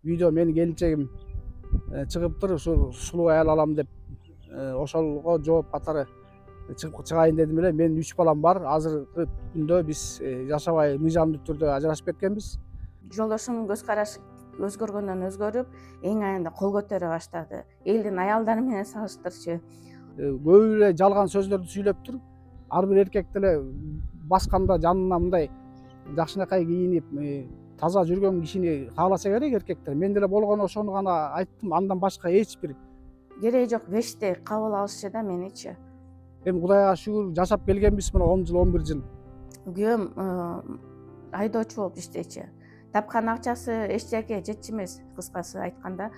видео менин келинчегим чыгыптыр, ушу сулуу аял алам деп ошолго жооп катары чыгайын дедим эле. Менин 3 балам бар. Азыркы күндө биз жашабай мыйзамдуу түрдө ажырашып кеткенбиз. Жолдошумдун көз карашы өзгөргөндөн өзгөрүп, эң аянда кол көтөрө баштады. Элдин аялдары менен салыштырчу. Көп эле жалган сөздөрдү сүйлөп туруп, ар бир эркек деле басканда жанына мындай жакшынакай кийинип, таза жүргөн кишини кааласа керек эркектер. Мен деле болгону ошону гана айттым. Андан башка эч бир Кереги жок, беште кабыл алышчу да меничи. эми Кудайга шүгүр жашап келгенбиз мына 10 жыл, 11 жыл. Күйөөм айдоочу болуп иштечү. Тапкан акчасы эч жаке жетчү эмес, кыскасы айтканда.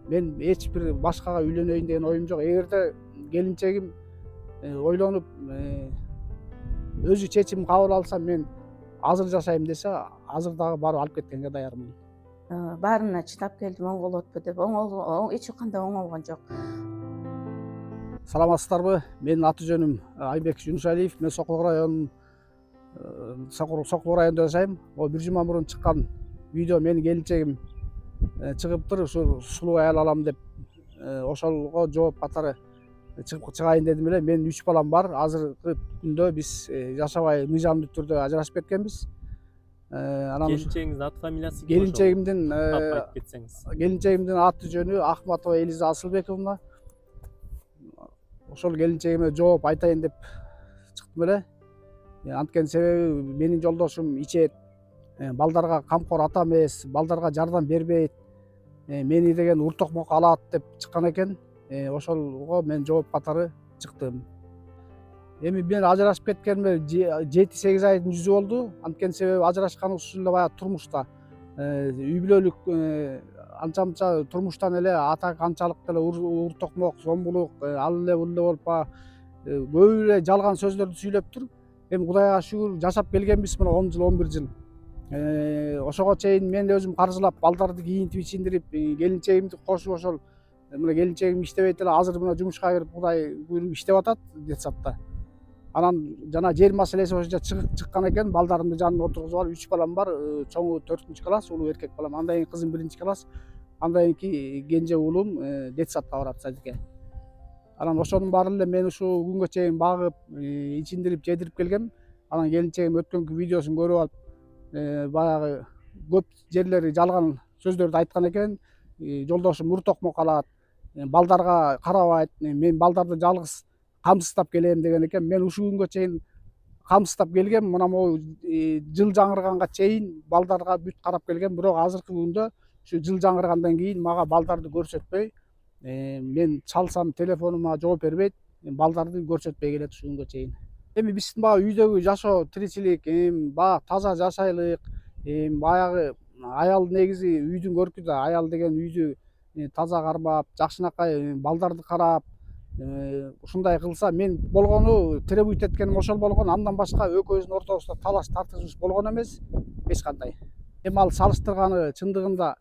Мен эч бир башкага үйлөнөйүн деген оюм жок. Эгерде келинчегим ойлонуп өзү чечим кабыл алса, мен азыр жашайм десе, азыр дагы барып алып кеткенге даярмын. Баарына чыдап келдим, оңолотпу деп. Эч кандай оңолгон жок. Саламатсыздарбы? Менин аты жөнүм Айбек Жунушалиев. Мен Сокулук районунун Сокулук районунда жашайм. Бир жума мурун чыккан видео менин келинчегим чыгыптыр, ушу сулуу аял алам деп ошолго жооп катары чыгайын дедим эле. Менин 3 балам бар. Азыркы күндө биз жашабай мыйзамдуу түрдө ажырашып кеткенбиз. Келинчегиңиздин аты фамилиясы ким? Келинчегимдин айтып кетсеңиз. Келинчегимдин аты жөнү Ахматова Элиза Асылбековна. Ошол келинчегиме жооп айтайын деп чыктым эле. Анткени себеби менин жолдошум ичет, балдарга камкор ата эмес, балдарга жардам бербейт, мени деген уртокмок алат деп чыккан экен. Ошолго мен жооп катары чыктым. Эми мен ажырашып кеткениме 7-8 айдын жүзү болду. Анткени себеби ажырашканыбыз ушул эле баягы турмушта. Үй бүлөлүк анча-мынча турмуштан эле ата канчалык деле уртокмок, зомбулук, ал эле бул эле болуп баягы көп эле жалган сөздөрдү сүйлөп туруп, эми Кудайга шүгүр жашап келгенбиз мына 10 жыл, 11 жыл. Ошого чейин мен өзүм каржылап, балдарды кийинтип, ичиндирип, келинчегимди кошуп ошол мына келинчегим иштебейт эле, азыр мына жумушка кирип Кудай буйруп иштеп атат детсадта. Анан жана жер маселеси боюнча чыккан экен. Балдарымды жанына отургузуп алып, 3 балам бар. Чоңу 4-класс, улуу эркек балам. Андан кийин кызым 1-класс. Андан кийин кенже уулум детсадка барат, садикке. Анан ошонун баарын эле мен ушул күнгө чейин багып, ичиндирип, жедирип келгем. Анан келинчегим өткөнкү видеосун көрүп алып, баягы көп жерлери жалган сөздөрдү айткан экен. Жолдошум уртокмок алат, балдарга карабайт, мен балдарды жалгыз камсыздап келем деген экен. Мен ушул күнгө чейин камсыздап келгем. Мына могу жыл жаңырганга чейин балдарга бүт карап келгем. Бирок азыркы күндө ушу жыл жаңыргандан кийин мага балдарды көрсөтпөй, мен чалсам телефонума жооп бербейт, балдарды көрсөтпөй келет ушул күнгө чейин. Эми биздин баягы үйдөгү жашоо тиричилик, баягы таза жашайлык, баягы аял негизи үйдүн көркү да. Аял деген үйдү таза кармап, жакшынакай балдарды карап, ушундай кылса, мен болгону требуйт эткеним ошол болгон. Андан башка экөөбүздүн ортобузда талаш тартышыбыз болгон эмес эч кандай. Эми ал салыштырганы чындыгында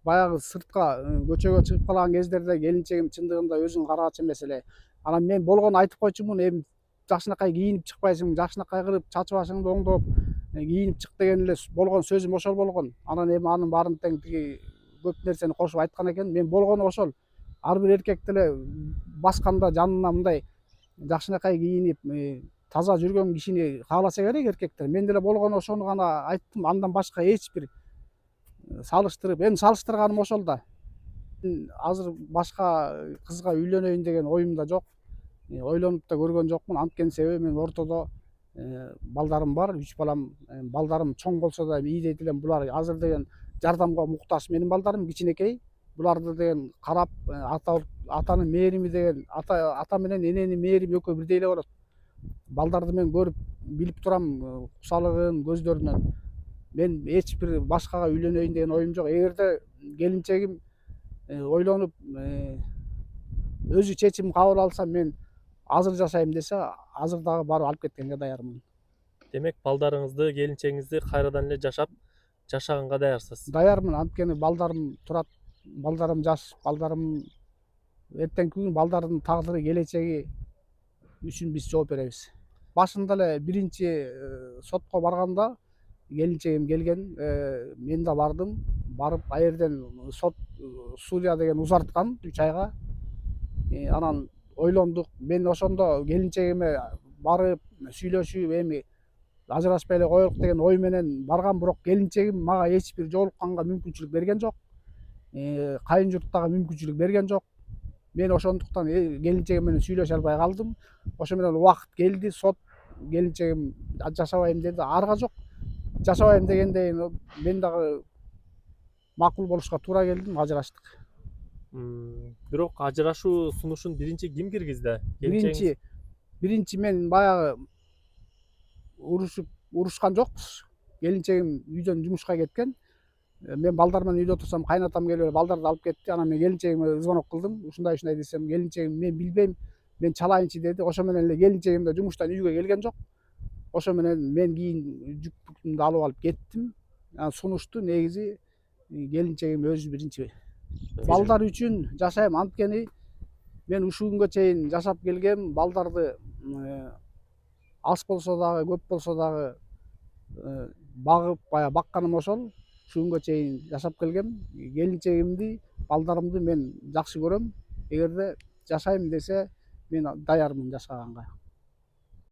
баягы сыртка көчөгө чыгып калган кездерде келинчегим чындыгында өзүн караачу эмес эле. Анан мен болгону айтып койчумун, эми жакшынакай кийинип чыкпайсыңбы, жакшынакай кылып чачы башыңды оңдоп кийинип чык деген эле болгон сөзүм ошол болгон. Анан эми анын баарын тең тиги көп нерсени кошуп айткан экен. Мен болгону ошол. Ар бир эркек деле басканда жанына мындай жакшынакай кийинип, таза жүргөн кишини кааласа керек эркектер. Мен деле болгону ошону гана айттым. Андан башка эч бир салыштырып, эми салыштырганым ошол да. Азыр башка кызга үйлөнөйүн деген оюм да жок. Ойлонуп да көргөн жокмун. Анткени себеби мен ортодо балдарым бар, 3 балам. Балдарым чоң болсо да ийдейт элем. Булар азыр деген жардамга муктаж менин балдарым кичинекей. Буларды деген карап, атанын мээрими деген, ата менен эненин мээрими экөө бирдей эле болот. Балдарды мен көрүп, билип турам кусалыгын, көздөрүнөн. Мен эч бир башкага үйлөнөйүн деген оюм жок. Эгерде келинчегим ойлонуп өзү чечим кабыл алса, мен азыр жашайм десе, азыр дагы барып алып кеткенге даярмын. Демек балдарыңызды, келинчегиңизди кайрадан эле жашаганга даярсыз. Даярмын. Анткени балдарым турат. Балдарым жаш, балдарым эртеңки күн балдардын тагдыры, келечеги үчүн биз жооп беребиз. Башында эле биринчи сотко барганда келинчегим келген, мен да бардым. барып ал жерден сот судья деген узарткан 3 айга. Анан ойлондук. Мен ошондо келинчегиме барып сүйлөшүп эми ажырашпай эле коелук деген ой менен баргам, бирок келинчегим мага эч бир жолукканга мүмкүнчүлүк берген жок. Кайын журт дагы мүмкүнчүлүк берген жок. Мен ошондуктан келинчегим менен сүйлөшө албай калдым. Ошо менен убакыт келди, сот келинчегим жашабайм деди. Арга жок. Жашабайм дегенден кийин мен дагы макул болушка туура келди, ажыраштык. Бирок ажырашуу сунушун биринчи ким киргизди? Келинчегиңиз? Биринчи мен баягы урушкан жокпуз. Келинчегим үйдөн жумушка кеткен. Мен балдар менен үйдө турсам, кайнатам келип балдарды алып кетти. Анан мен келинчегиме звонок кылдым. Ушундай десем, келинчегим мен билбейм, мен чалайынчы деди. Ошо менен эле келинчегим да жумуштан үйгө келген жок. Ошо менен мен кийин жүк бүктүмдү алып алып кеттим. Сунушту негизи келинчегим өзү биринчи. Балдар үчүн жашайм, анткени мен ушул күнгө чейин жашап келгем. Балдарды аз болсо дагы, көп болсо дагы багып, бакканым ошол. Ушул күнгө чейин жашап келгем. Келинчегимди, балдарымды мен жакшы көрөм. Эгерде жашайм десе, мен даярмын жашаганга.